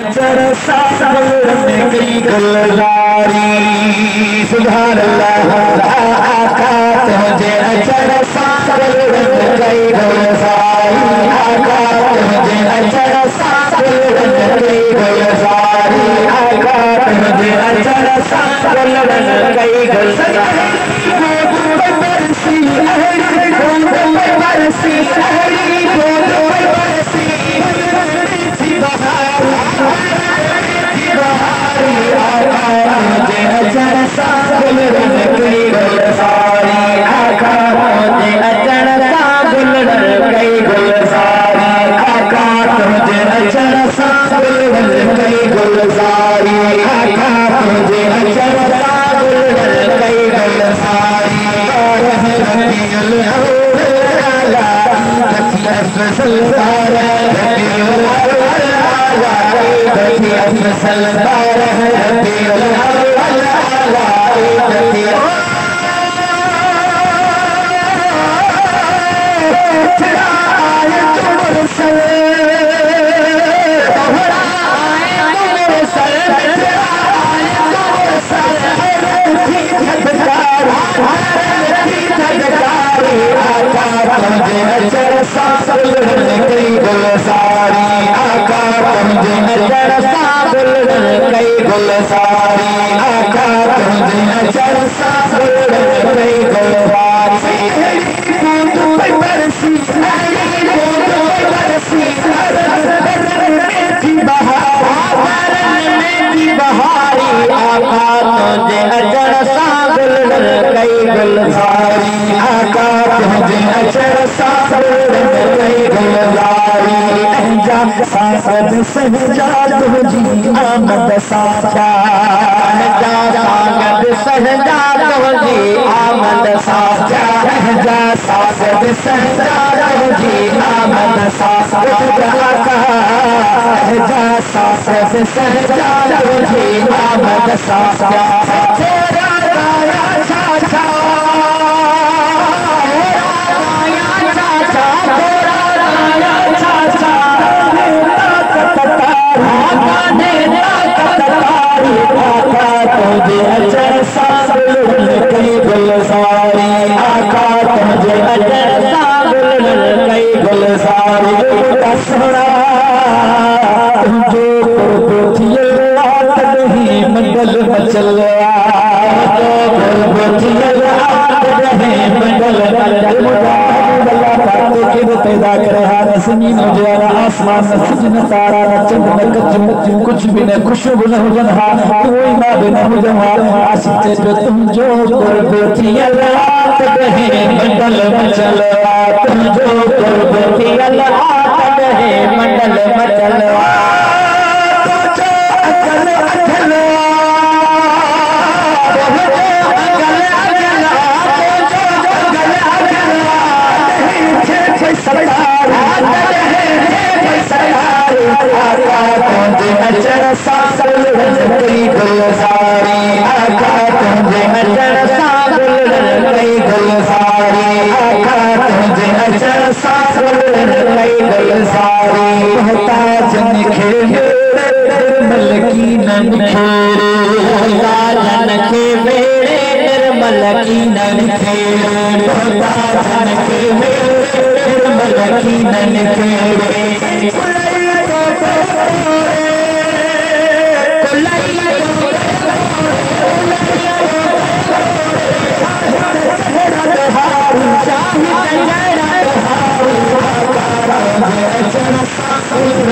चरसा गुलने की गुलजारी सुभान अल्लाह आका तुझे चरसा गुलने की गुलजारी आका तुझे चरसा गुलने की गुलजारी आका तुझे चरसा गुलने की गुलजारी बरसी बरसी आमद साचा सागद सहजाद जी आमद साचा सागद सहजाद जी आमद सागद सागद सहजाद जी आमद साचा आसमान न सिजन तारा न चंद न कच कुछ भी न खुशबू न हुजन हा कोई ना भी न हुजन हा आशिक पे तुम जो कुर्बती रात बहे मंडल मचल तुम जो कुर्बती रात बहे मंडल मचल गुलजारी